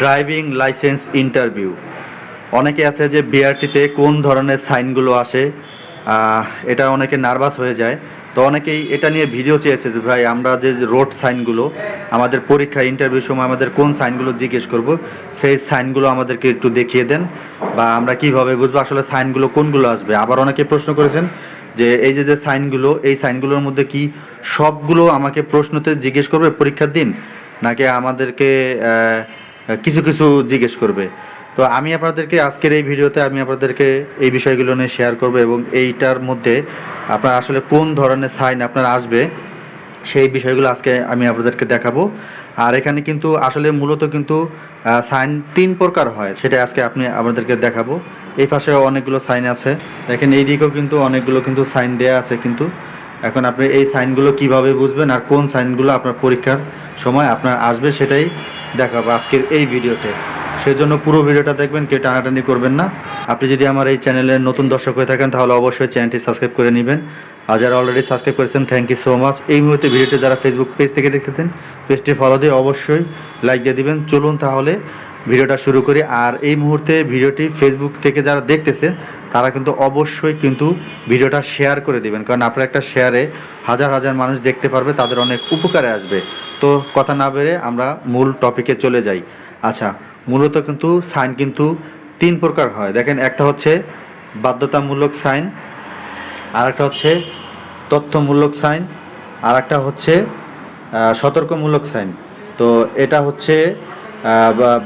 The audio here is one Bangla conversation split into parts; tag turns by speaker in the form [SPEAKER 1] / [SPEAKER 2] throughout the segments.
[SPEAKER 1] Driving licence interview. অনেকে আছে যে বিআরটিতে কোন ধরনের সাইনগুলো আসে, এটা অনেকে নার্ভাস হয়ে যায়। তো অনেকেই এটা নিয়ে ভিডিও চেয়েছে যে ভাই আমরা যে রোড সাইনগুলো আমাদের পরীক্ষা ইন্টারভিউ সময় আমাদের কোন সাইনগুলো জিজ্ঞেস করব, সেই সাইনগুলো আমাদেরকে একটু দেখিয়ে দেন, বা আমরা কিভাবে বুঝবো আসলে সাইনগুলো কোনগুলো আসবে। আবার অনেকে প্রশ্ন করেছেন যে এই যে সাইনগুলো, এই সাইনগুলোর মধ্যে কি সবগুলো আমাকে প্রশ্নতে জিজ্ঞেস করবে পরীক্ষার দিন, নাকি আমাদেরকে কিছু কিছু জিজ্ঞেস করবে। তো আমি আপনাদেরকে আজকের এই ভিডিওতে আমি আপনাদেরকে এই বিষয়গুলো নিয়ে শেয়ার করব, এবং এইটার মধ্যে আপনার আসলে কোন ধরনের সাইন আপনার আসবে সেই বিষয়গুলো আজকে আমি আপনাদেরকে দেখাবো। আর এখানে কিন্তু আসলে মূলত কিন্তু সাইন 3 প্রকার হয়, সেটা আজকে আপনাদেরকে দেখাবো। এই পাশে অনেকগুলো সাইন আছে, দেখেন এই দিকেও কিন্তু অনেকগুলো কিন্তু সাইন দেয়া আছে। কিন্তু এখন আপনি এই সাইনগুলো কিভাবে বুঝবেন আর কোন সাইনগুলো আপনার পরীক্ষার সময় আপনার আসবে সেটাই দেখাবো আজকের এই ভিডিওতে। সেজন্য পুরো ভিডিওটা দেখবেন, কেউ টানাটানি করবেন না। আপনি যদি আমার এই চ্যানেলের নতুন দর্শক হয়ে থাকেন তাহলে অবশ্যই চ্যানেলটি সাবস্ক্রাইব করে নেবেন, আর যারা অলরেডি সাবস্ক্রাইব করেছেন থ্যাংক ইউ সো মাচ। এই মুহূর্তে ভিডিওটি যারা ফেসবুক পেজ থেকে দেখতেছেন পেজটি ফলো দিয়ে অবশ্যই লাইক দিয়ে দিবেন। চলুন তাহলে ভিডিওটা শুরু করি। আর এই মুহূর্তে ভিডিওটি ফেসবুক থেকে যারা দেখতেছেন তারা কিন্তু অবশ্যই কিন্তু ভিডিওটা শেয়ার করে দিবেন, কারণ আপনার একটা শেয়ারে হাজার হাজার মানুষ দেখতে পারবে, তাদের অনেক উপকারে আসবে। তো কথা না বেড়ে আমরা মূল টপিকে চলে যাই। আচ্ছা, মূলত কিন্তু সাইন কিন্তু 3 প্রকার হয়। দেখেন, একটা হচ্ছে বাধ্যতামূলক সাইন, আর একটা হচ্ছে তথ্যমূলক সাইন, আর একটা হচ্ছে সতর্কমূলক সাইন। তো এটা হচ্ছে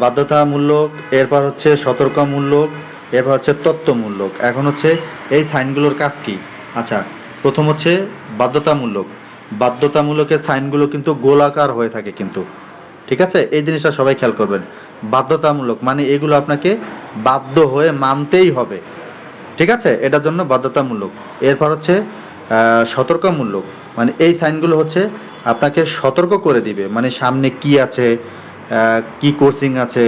[SPEAKER 1] বাধ্যতামূলক, এরপর হচ্ছে সতর্কমূলক, এরপর হচ্ছে তথ্যমূলক। এখন হচ্ছে এই সাইনগুলোর কাজ কি? আচ্ছা, প্রথম হচ্ছে বাধ্যতামূলক। বাধ্যতামূলকের সাইনগুলো কিন্তু গোলাকার হয়ে থাকে কিন্তু, ঠিক আছে? এই জিনিসটা সবাই খেয়াল করবেন। বাধ্যতামূলক মানে এগুলো আপনাকে বাধ্য হয়ে মানতেই হবে, ঠিক আছে? এটার জন্য বাধ্যতামূলক। এরপর হচ্ছে সতর্কমূলক, মানে এই সাইনগুলো হচ্ছে আপনাকে সতর্ক করে দিবে, মানে সামনে কি আছে, কি কোচিং আছে,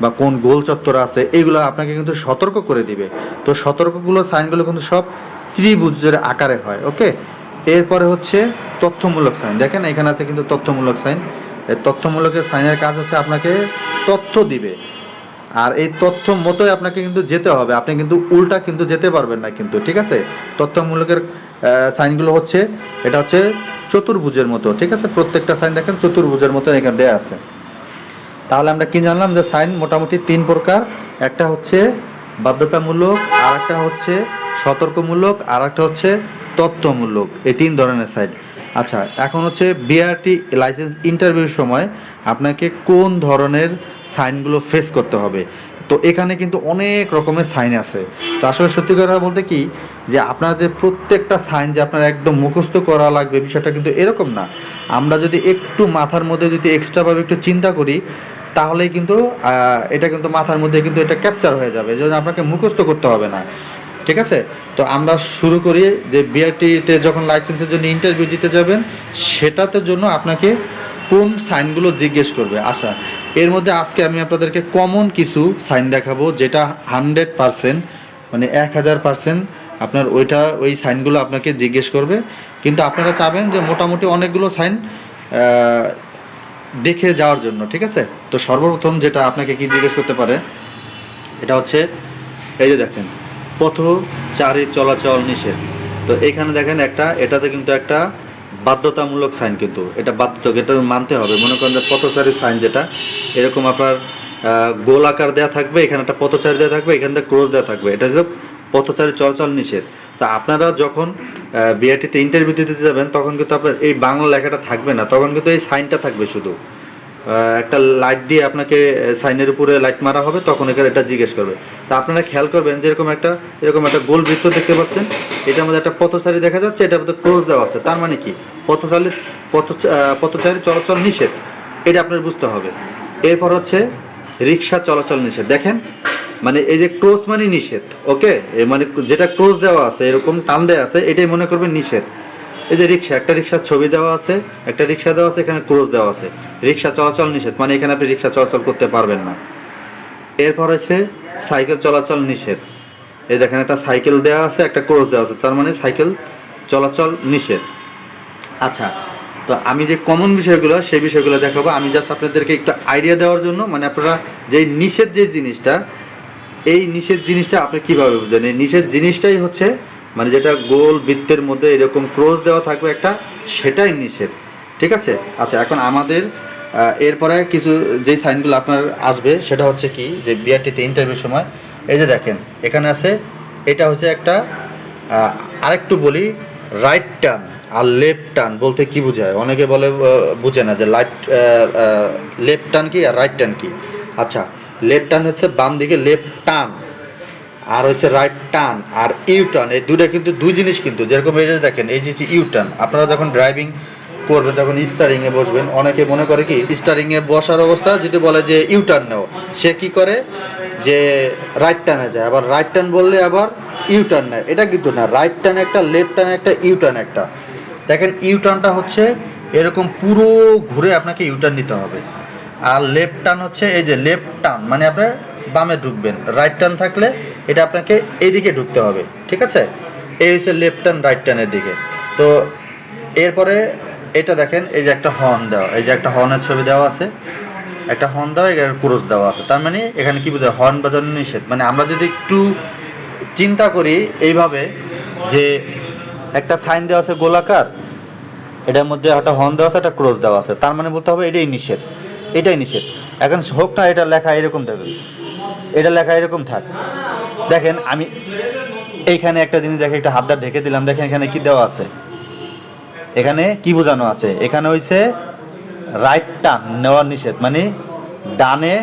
[SPEAKER 1] বা কোন গোল চত্বর আছে, এইগুলো আপনাকে কিন্তু সতর্ক করে দিবে। তো সতর্কগুলো সাইনগুলো কিন্তু সব ত্রিভুজের আকারে হয়, ওকে? এরপরে হচ্ছে তথ্যমূলক সাইন। দেখেন এখানে আছে কিন্তু তথ্যমূলক সাইন। এই তথ্যমূলকের সাইনের কাজ হচ্ছে আপনাকে তথ্য দিবে, আর এই তথ্য মতোই আপনাকে কিন্তু যেতে হবে, আপনি কিন্তু উল্টা কিন্তু যেতে পারবেন না কিন্তু, ঠিক আছে? তথ্যমূলকের সাইনগুলো হচ্ছে, এটা হচ্ছে চতুর্ভুজের মতো, ঠিক আছে? প্রত্যেকটা সাইন দেখেন চতুর্ভুজের মতো এখানে দেয়া আছে। তাহলে আমরা কি জানলাম যে সাইন মোটামুটি 3 প্রকার। একটা হচ্ছে বাধ্যতামূলক, আর একটা হচ্ছে সতর্কমূলক, আর একটা হচ্ছে তথ্যমূলক। এই 3 ধরনের সাইন। আচ্ছা, এখন হচ্ছে বিআরটি লাইসেন্স ইন্টারভিউর সময় আপনাকে কোন ধরনের সাইনগুলো ফেস করতে হবে। তো এখানে কিন্তু অনেক রকমের সাইন আছে। তো আসলে সত্যি কথা বলতে কি, যে আপনার যে প্রত্যেকটা সাইন যে আপনার একদম মুখস্থ করা লাগবে বিষয়টা কিন্তু এরকম না। আমরা যদি একটু মাথার মধ্যে যদি এক্সট্রাভাবে একটু চিন্তা করি, তাহলেই কিন্তু এটা কিন্তু মাথার মধ্যে কিন্তু এটা ক্যাপচার হয়ে যাবে, যেন আপনাকে মুখস্থ করতে হবে না, ঠিক আছে? তো আমরা শুরু করি যে বিআরটিতে যখন লাইসেন্সের জন্য ইন্টারভিউ দিতে যাবেন, সেটাতে জন্য আপনাকে কোন সাইনগুলো জিজ্ঞেস করবে। আচ্ছা, এর মধ্যে আজকে আমি আপনাদেরকে কমন কিছু সাইন দেখাবো, যেটা 100%, মানে 1000% আপনার ওই সাইনগুলো আপনাকে জিজ্ঞেস করবে। কিন্তু আপনারা চাবেন যে মোটামুটি অনেকগুলো সাইন দেখে যাওয়ার জন্য, ঠিক আছে? তো সর্বপ্রথম যেটা আপনাকে কি জিজ্ঞেস করতে পারে, এটা হচ্ছে এই যে দেখেন, পথচারী চলাচল নিষেধ। তো এখানে দেখেন একটা, এটাতে কিন্তু একটা বাধ্যতামূলক সাইন, কিন্তু এটা বাধ্যতামূলক, এটা মানতে হবে। মনে করেন যে পথচারী সাইন যেটা এরকম আপনার গোল আকার দেওয়া থাকবে, এখানে একটা পথচারী দেওয়া থাকবে, এখান থেকে ক্রস দেওয়া থাকবে, এটা হচ্ছে পথচারী চলাচল নিষেধ। তা আপনারা যখন বিআরটিতে ইন্টারভিউ দিতে যাবেন তখন কিন্তু আপনার এই বাংলা লেখাটা থাকবে না, তখন কিন্তু এই সাইনটা থাকবে শুধু। একটা লাইট দিয়ে আপনাকে সাইনের উপরে লাইট মারা হবে, তখন এখানে এটা জিজ্ঞেস করবে। তা আপনারা খেয়াল করবেন যে এরকম একটা গোল বৃত্ত দেখতে পাচ্ছেন, এটার মধ্যে একটা পথচারী দেখা যাচ্ছে, এটার মধ্যে ক্রস দেওয়া আছে। তার মানে কি? পথচারী চলাচল নিষেধ, এটা আপনার বুঝতে হবে। এরপর হচ্ছে রিক্সা চলাচল নিষেধ। দেখেন, মানে এই যে ক্রস মানে নিষেধ, ওকে? মানে যেটা ক্রস দেওয়া আছে এরকম টান দেওয়া আছে, এটাই মনে করবেন নিষেধ। এই যে রিক্সা, একটা রিক্সার ছবি দেওয়া আছে, একটা রিক্সা দেওয়া আছে, এখানে ক্রস দেওয়া আছে, রিক্সা চলাচল নিষেধ, মানে এখানে আপনি রিক্সা চলাচল করতে পারবেন না। এরপর হচ্ছে সাইকেল চলাচল নিষেধ। এই দেখেন একটা সাইকেল দেওয়া আছে, একটা ক্রস দেওয়া আছে, তার মানে সাইকেল চলাচল নিষেধ। আচ্ছা, তো আমি যে কমন বিষয়গুলো সেই বিষয়গুলো দেখাবো। আমি জাস্ট আপনাদেরকে একটু আইডিয়া দেওয়ার জন্য, মানে আপনারা যে নিষেধ যে জিনিসটা, এই নিষেধ জিনিসটা আপনি কিভাবে বুঝেন? এই নিষেধ জিনিসটাই হচ্ছে মানে যেটা গোল বৃত্তের মধ্যে এরকম ক্রস দেওয়া থাকবে একটা, সেটাই নিষেধ। ঠিক আছে? আচ্ছা, এখন আমাদের এরপরে কিছু যেই সাইনগুলো আপনার আসবে সেটা হচ্ছে কি, যে বিআরটিতে ইন্টারভিউর সময় এই যে দেখেন এখানে আছে, এটা হচ্ছে একটা আরেকটু বলি, রাইট টার্ন আর লেফট টার্ন বলতে কি বোঝায়? অনেকে বলে বুঝে না যে লেফট টার্ন কি আর রাইট টার্ন কি। আচ্ছা, লেফট টার্ন হচ্ছে বাম দিকে লেফট টার্ন, আর হচ্ছে রাইট টার্ন আর ইউ টার্ন, এই দুটো কিন্তু দুই জিনিস কিন্তু। যেরকম এই যে দেখেন, এই যে ইউ টার্ন, আপনারা যখন ড্রাইভিং করবেন তখন স্টারিং এ বসবেন, অনেকে মনে করে কি স্টারিং এ বসার অবস্থা যদি বলে যে ইউ টার্ন নাও, সে কি করে যে রাইট টার্নে যায়, আবার রাইট টার্ন বললে আবার ইউ টার্ন নেয়। এটা কিন্তু না, রাইট টার্ন একটা, লেফট টার্ন একটা, ইউ টার্ন একটা। দেখেন ইউ টার্নটা হচ্ছে এরকম পুরো ঘুরে আপনাকে ইউ টার্ন নিতে হবে, আর লেফট টার্ন হচ্ছে এই যে লেফট টার্ন মানে আপনি বামে ঢুকবেন, রাইট টার্ন থাকলে এটা আপনাকে এইদিকে ঢুকতে হবে। ঠিক আছে? এই হচ্ছে লেফট টার্ন রাইট টার্নের দিকে। তো এরপরে এটা দেখেন, এই যে একটা হর্ন দেওয়া, এই যে একটা হর্নের ছবি দেওয়া আছে, একটা হর্ন দেওয়া, এখানে ক্রস দেওয়া আছে। তার মানে এখানে কি বোঝায়? হর্ন বাজানো নিষেধ। মানে আমরা যদি একটু চিন্তা করি এইভাবে, যে একটা সাইন দেওয়া আছে গোলাকার, এটার মধ্যে একটা হর্ন দেওয়া আছে, একটা ক্রস দেওয়া আছে, তার মানে বলতে হবে এটাই নিষেধ, এটাই নিষেধ। এখন হোক না এটা লেখা এরকম থাকবে, এটা লেখা এরকম থাক। দেখেন আমি এইখানে একটা জিনিস দেখে একটা হাতটা ঢেকে দিলাম, দেখেন এখানে কি দেওয়া আছে, এখানে কি বোঝানো আছে? এখানে হইছে রাইট টার্ন নেওয়া নিষেধ, মানে ডানে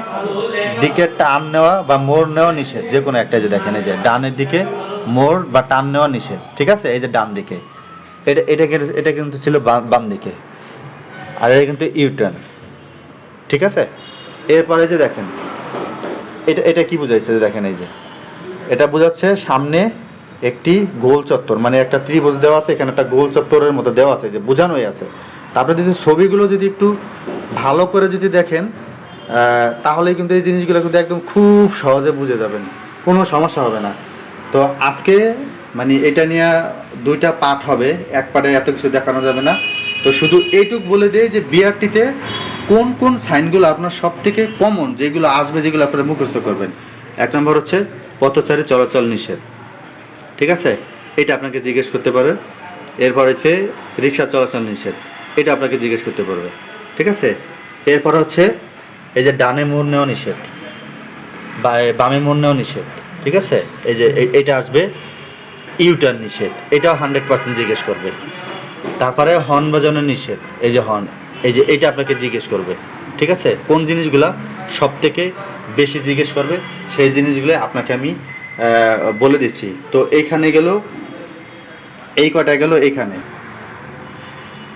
[SPEAKER 1] দিকে টার্ন নেওয়া বা মোড় নেওয়া নিষেধ, যে কোনো একটা। যে দেখেন এই যে ডানের দিকে মোড় বা টার্ন নেওয়া নিষেধ। ঠিক আছে? এই যে ডান দিকে, এটা কিন্তু ছিল বাম দিকে, আর এটা কিন্তু ইউ টার্ন। ঠিক আছে? এরপরে যে দেখেন এটা কি বুঝাইছে? দেখেন এই যে এটা বোঝাচ্ছে সামনে একটি গোল চত্বর, মানে একটা ত্রিভুজ দেওয়া আছে, এখানে একটা গোল চত্বরের মতো দেওয়া আছে, যে বোঝানোই আছে। তারপরে যদি ছবিগুলো যদি একটু ভালো করে যদি দেখেন, তাহলে কিন্তু এই জিনিসগুলো কিন্তু একদম খুব সহজে বুঝে যাবেন, কোনো সমস্যা হবে না। তো আজকে মানে এটা নিয়ে দুইটা পার্ট হবে, এক পার্টে এত কিছু দেখানো যাবে না। তো শুধু এইটুক বলে দিই যে বিআরটিতে কোন কোন সাইনগুলো আপনার সব থেকে কমন, যেগুলো আসবে, যেগুলো আপনারা মুখস্থ করবেন। এক নম্বর হচ্ছে পথচারী চলাচল নিষেধ। ঠিক আছে? এটা আপনাকে জিজ্ঞেস করতে পারে। এরপর হচ্ছে রিক্সা চলাচল নিষেধ, এটা আপনাকে জিজ্ঞেস করতে পারবে। ঠিক আছে? এরপর হচ্ছে এই যে ডানে মোড় নেওয়া নিষেধ বা বামে মোড় নেওয়া নিষেধ। ঠিক আছে? এই যে এটা আসবে ইউ টার্ন নিষেধ, এটাও 100% জিজ্ঞেস করবে। তারপরে হর্ন বাজানোর নিষেধ, এই যে হর্ন, এই যে এটা আপনাকে জিজ্ঞেস করবে। ঠিক আছে? কোন জিনিসগুলা সব থেকে বেশি জিজ্ঞেস করবে সেই জিনিসগুলো আপনাকে আমি বলে দিচ্ছি। তো এইখানে গেল, এই কয়টা গেল এইখানে।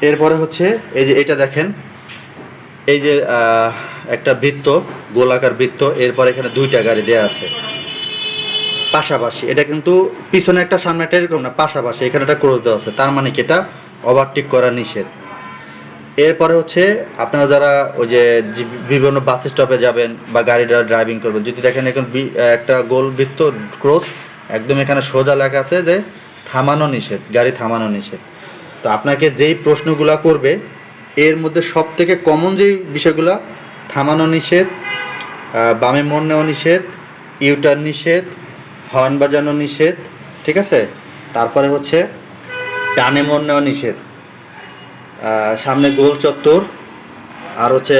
[SPEAKER 1] এরপরে হচ্ছে এই যে এটা দেখেন, এই যে একটা বৃত্ত, গোলাকার বৃত্ত, এরপর এখানে দুইটা গাড়ি দেয়া আছে পাশাপাশি। এটা কিন্তু পিছনে একটা সামনে একটা এরকম না, পাশাপাশি এখানে একটা ক্রস দেওয়া আছে, তার মানে কি এটা ওভারটেক করা নিষেধ। এরপরে হচ্ছে আপনারা যারা ওই যে বিভিন্ন বাস স্টপে যাবেন বা গাড়ি ড্রাইভিং করবেন, যদি দেখেন এখন একটা গোল বৃত্ত ক্রস, একদম এখানে সোজা লেখা আছে যে থামানো নিষেধ, গাড়ি থামানো নিষেধ। তো আপনাকে যেই প্রশ্নগুলা করবে এর মধ্যে সব থেকে কমন যেই বিষয়গুলা, থামানো নিষেধ, বামে মোড় নেওয়া নিষেধ, ইউটার্ন নিষেধ, হর্ন বাজানো নিষেধ। ঠিক আছে? তারপরে হচ্ছে ডানে মোড় নেওয়া নিষেধ, সামনে গোল চত্বর, আর হচ্ছে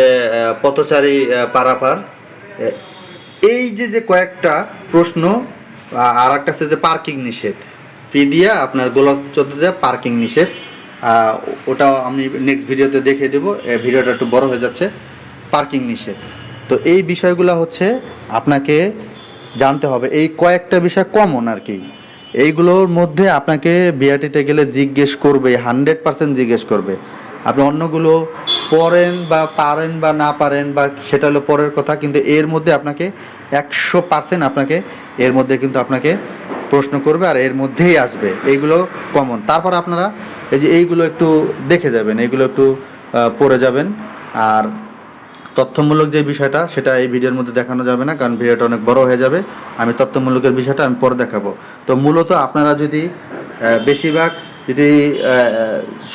[SPEAKER 1] পথচারী পারাপার। এই যে যে কয়েকটা প্রশ্ন, আর একটা আছে যে পার্কিং নিষেধ, ফি দিয়া আপনার গোল চত্বর দেওয়া পার্কিং নিষেধ। ওটা আমি নেক্সট ভিডিওতে দেখিয়ে দেবো, ভিডিওটা একটু বড় হয়ে যাচ্ছে। পার্কিং নিষেধ। তো এই বিষয়গুলো হচ্ছে আপনাকে জানতে হবে, এই কয়েকটা বিষয় কমন আর কি। এইগুলোর মধ্যে আপনাকে বিআরটিতে গেলে জিজ্ঞেস করবে, 100% জিজ্ঞেস করবে। আপনি অন্যগুলো পড়েন বা পারেন বা না পারেন বা সেটা হলো পরের কথা, কিন্তু এর মধ্যে আপনাকে 100% আপনাকে এর মধ্যে কিন্তু আপনাকে প্রশ্ন করবে, আর এর মধ্যেই আসবে। এইগুলো কমন। তারপর আপনারা এই যে এইগুলো একটু দেখে যাবেন, এইগুলো একটু পড়ে যাবেন। আর তথ্যমূলক যে বিষয়টা সেটা এই ভিডিওর মধ্যে দেখানো যাবে না, কারণ ভিডিওটা অনেক বড় হয়ে যাবে। আমি তথ্যমূলকের বিষয়টা আমি পরে দেখাবো। তো মূলত আপনারা যদি বেশিরভাগ যদি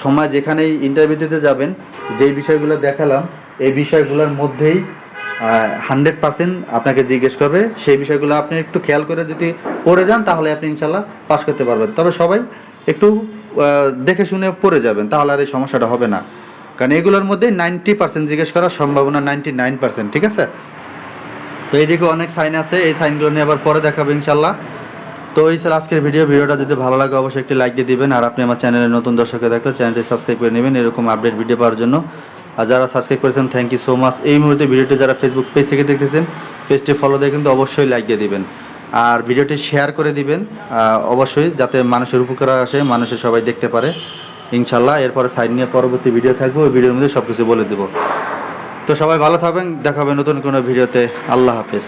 [SPEAKER 1] সময় যেখানেই ইন্টারভিউ দিতে যাবেন, যেই বিষয়গুলো দেখালাম এই বিষয়গুলোর মধ্যেই 100% আপনাকে জিজ্ঞেস করবে। সেই বিষয়গুলো আপনি একটু খেয়াল করে যদি পড়ে যান তাহলে আপনি ইনশাল্লাহ পাস করতে পারবেন। তবে সবাই একটু দেখে শুনে পড়ে যাবেন, তাহলে আর এই সমস্যাটা হবে না। কারণ এগুলোর মধ্যে 90% জিজ্ঞেস করার সম্ভাবনা 99%, ঠিক আছে? তো এইদিকে অনেক সাইন আছে, এই সাইনগুলো নিয়ে আবার পরে দেখাবো ইনশাল্লাহ। তো এই স্যার আজকের ভিডিওটা যদি ভালো লাগে অবশ্যই একটি লাইক দিয়ে দিবেন। আর আপনি আমার চ্যানেলের নতুন দর্শক দেখলে চ্যানেলটি সাবস্ক্রাইব করে নেবেন এরকম আপডেট ভিডিও পাওয়ার জন্য। আর যারা সাবস্ক্রাইব করেছেন থ্যাংক ইউ সো মাচ। এই মুহূর্তে ভিডিওটি যারা ফেসবুক পেজ থেকে দেখতেছেন পেজটি ফলো দিয়ে কিন্তু অবশ্যই লাইক দিয়ে দিবেন আর ভিডিওটি শেয়ার করে দিবেন অবশ্যই, যাতে মানুষের উপকার আসে, মানুষের সবাই দেখতে পারে ইনশাল্লাহ। এরপরে সাইন নিয়ে পরবর্তী ভিডিও থাকবে, ওই ভিডিওর মধ্যে সব কিছু বলে দেবো। তো সবাই ভালো থাকবেন, দেখা হবে নতুন কোনো ভিডিওতে। আল্লাহ হাফেজ।